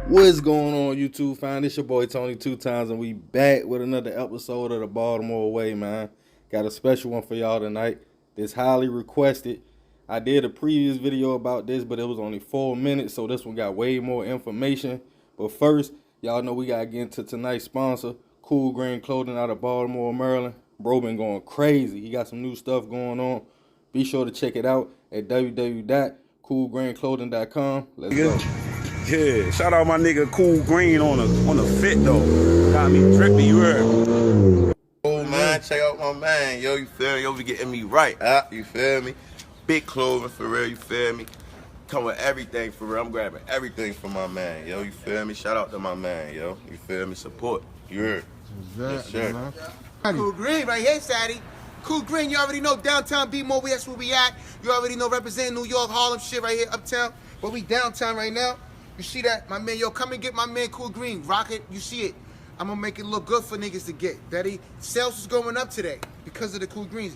What's going on, YouTube fam? It's your boy Tony 2 times, and we back with another episode of the Baltimore Way, man. Got a special one for y'all tonight. This highly requested. I did a previous video about this, but it was only 4 minutes, so this one got way more information. But first, y'all know we gotta get into tonight's sponsor, Cool Green Clothing out of Baltimore, Maryland. Bro been going crazy. He got some new stuff going on. Be sure to check it out at www.coolgreenclothing.com. Let's go. Yeah, shout out my nigga Cool Green on the fit though. Got me drippy, you heard? Oh man, check out my man, yo, you feel me? Yo, be getting me right, you feel me? Big clothing for real, you feel me? Come with everything for real. I'm grabbing everything for my man, yo, you feel me? Shout out to my man, yo, you feel me? Support, you heard? Yes, sir. Cool Green right here, Sadie. Cool Green, you already know downtown Baltimore, that's where we at. You already know representing New York, Harlem shit right here, uptown. But we downtown right now. You see that? My man, yo, come and get my man Cool Green. Rock it, you see it. I'm gonna make it look good for niggas to get. Betty, sales is going up today because of the Cool Greens.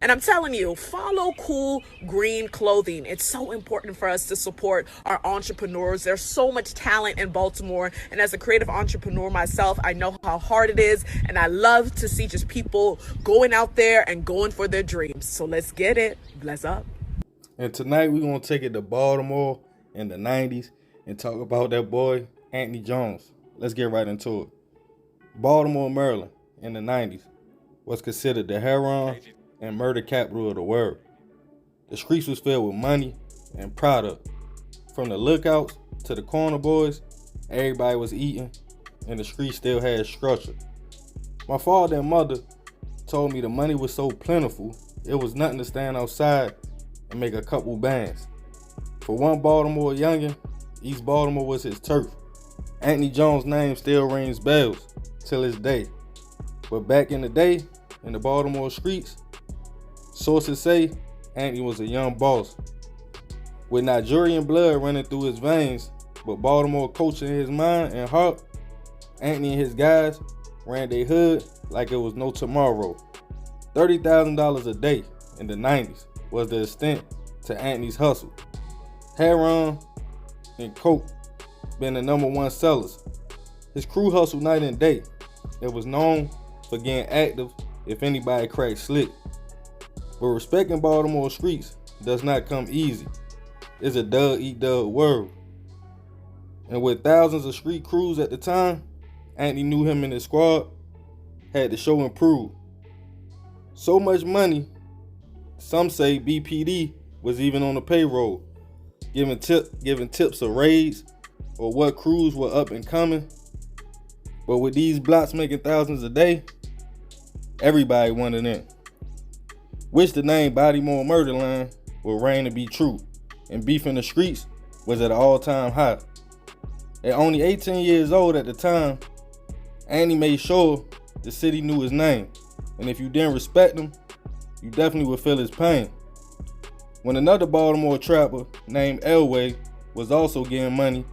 And I'm telling you, follow Cool Green Clothing. It's so important for us to support our entrepreneurs. There's so much talent in Baltimore. And as a creative entrepreneur myself, I know how hard it is. And I love to see just people going out there and going for their dreams. So let's get it. Bless up. And tonight we're gonna take it to Baltimore in the 90s and talk about that boy, Anthony Jones. Let's get right into it. Baltimore, Maryland, in the 90s, was considered the heroin and murder capital of the world. The streets was filled with money and product. From the lookouts to the corner boys, everybody was eating, and the streets still had structure. My father and mother told me the money was so plentiful, it was nothing to stand outside and make a couple bands. For one Baltimore youngin', East Baltimore was his turf. Anthony Jones' name still rings bells till this day. But back in the day, in the Baltimore streets, sources say Anthony was a young boss. With Nigerian blood running through his veins, but Baltimore culture in his mind and heart, Anthony and his guys ran their hood like it was no tomorrow. $30,000 a day in the 90s was the extent to Anthony's hustle. Heroin and coke been the #1 sellers. His crew hustled night and day. It was known for getting active if anybody cracked slick. But respecting Baltimore streets does not come easy. It's a dug eat dug world. And with thousands of street crews at the time, Anthony knew him and his squad had to show and prove. So much money, some say BPD was even on the payroll, giving tips of raids or what crews were up and coming. But with these blocks making thousands a day, everybody wanted in. Wish the name Baltimore Murder Line would reign to be true, and beef in the streets was at an all-time high. At only 18 years old at the time, Andy made sure the city knew his name, and if you didn't respect him, you definitely would feel his pain. When another Baltimore trapper named Elway was also getting money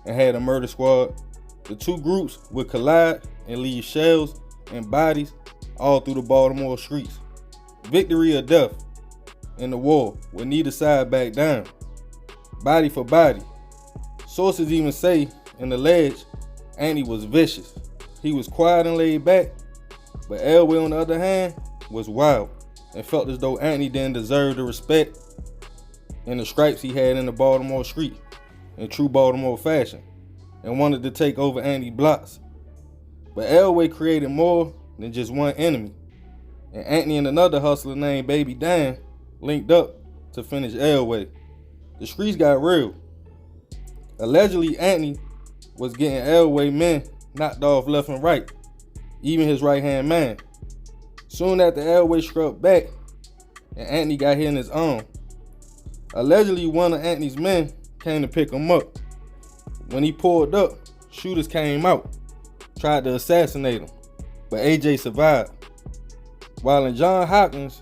and had a murder squad, the two groups would collide and leave shells and bodies all through the Baltimore streets. Victory or death in the war with neither side back down. Body for body. Sources even say and allege Andy was vicious. He was quiet and laid back, but Elway on the other hand was wild and felt as though Anthony didn't deserve the respect and the stripes he had in the Baltimore street in true Baltimore fashion, and wanted to take over Anthony's blocks. But Elway created more than just one enemy, and Anthony and another hustler named Baby Dan linked up to finish Elway. The streets got real. Allegedly, Anthony was getting Elway men knocked off left and right, even his right-hand man. Soon after Elway struck back, and Anthony got hit in his arm. Allegedly, one of Anthony's men came to pick him up. When he pulled up, shooters came out, tried to assassinate him, but AJ survived. While in John Hopkins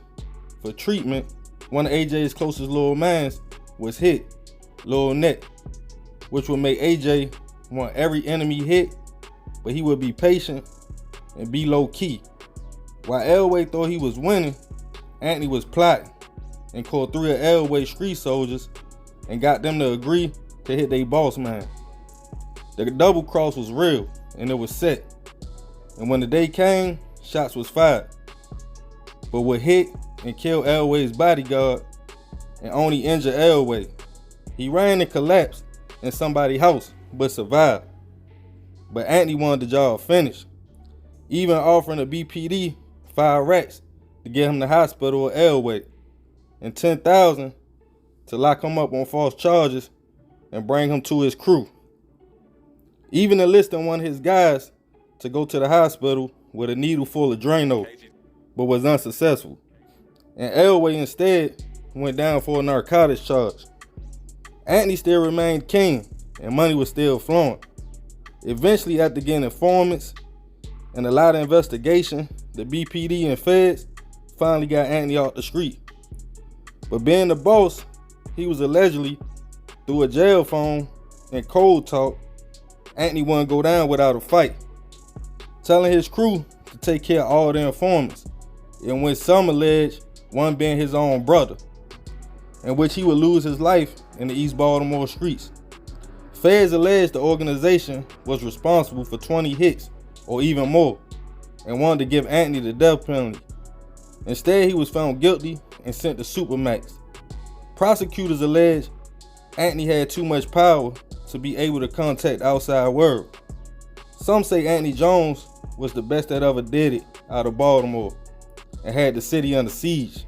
for treatment, one of AJ's closest little mans was hit, Lil Neck, which would make AJ want every enemy hit, but he would be patient and be low key. While Elway thought he was winning, Anthony was plotting and called 3 of Elway's street soldiers and got them to agree to hit their boss man. The double cross was real and it was set. And when the day came, shots was fired. But what hit and killed Elway's bodyguard and only injured Elway. He ran and collapsed in somebody's house, but survived. But Anthony wanted the job finished, even offering the BPD 5 racks to get him to the hospital with Elway, and $10,000 to lock him up on false charges and bring him to his crew. Even enlisting one of his guys to go to the hospital with a needle full of Drano, but was unsuccessful. And Elway instead went down for a narcotics charge. Anthony still remained king and money was still flowing. Eventually, after getting informants and a lot of investigation, the BPD and feds finally got Anthony off the street. But being the boss, he was allegedly, through a jail phone and cold talk, Anthony wouldn't go down without a fight, telling his crew to take care of all the informants, in which some alleged one being his own brother, in which he would lose his life in the East Baltimore streets. Feds alleged the organization was responsible for 20 hits or even more and wanted to give Anthony the death penalty. Instead, he was found guilty and sent to Supermax. Prosecutors alleged Anthony had too much power to be able to contact the outside world. Some say Anthony Jones was the best that ever did it out of Baltimore and had the city under siege.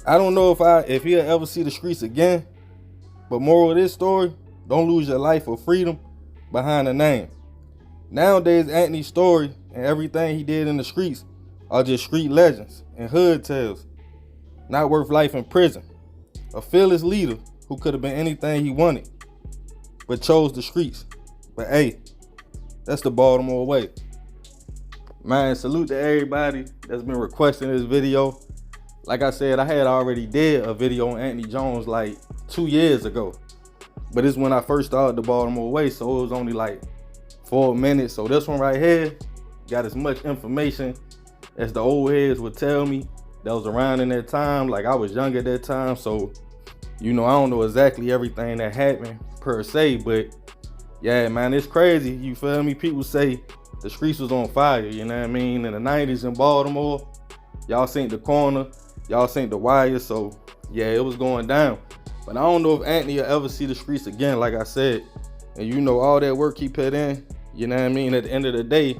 I don't know if he'll ever see the streets again, but moral of this story, don't lose your life or freedom behind a name. Nowadays, Anthony's story and everything he did in the streets are just street legends and hood tales, not worth life in prison. A fearless leader who could have been anything he wanted, but chose the streets. But hey, that's the Baltimore way. Man, salute to everybody that's been requesting this video. Like I said, I had already did a video on Anthony Jones like 2 years ago. But it's when I first started the Baltimore Way, so it was only like 4 minutes. So this one right here got as much information as the old heads would tell me that was around in that time. Like I was young at that time, so you know, I don't know exactly everything that happened per se, but yeah, man, it's crazy. You feel me? People say the streets was on fire, you know what I mean? In the 90s in Baltimore, y'all seen the corner, y'all seen the wire, so yeah, it was going down. But I don't know if Anthony will ever see the streets again, like I said. And you know, all that work he put in, you know what I mean? At the end of the day,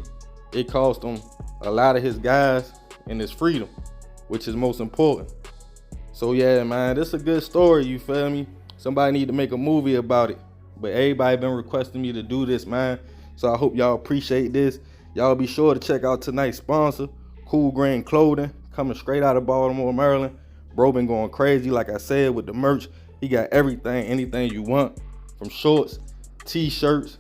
it cost him a lot of his guys and his freedom, which is most important. So yeah, man, this is a good story, you feel me? Somebody need to make a movie about it. But everybody been requesting me to do this, man. So I hope y'all appreciate this. Y'all be sure to check out tonight's sponsor, Cool Green Clothing, coming straight out of Baltimore, Maryland. Bro been going crazy, like I said, with the merch. He got everything, anything you want, from shorts, t-shirts,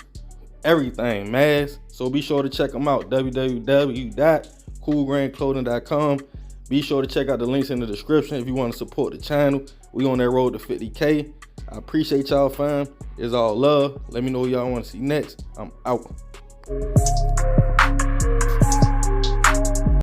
everything, masks. So be sure to check them out, www.coolgrainclothing.com. Be sure to check out the links in the description if you want to support the channel. We on that road to 50K. I appreciate y'all, fam. It's all love. Let me know what y'all want to see next. I'm out.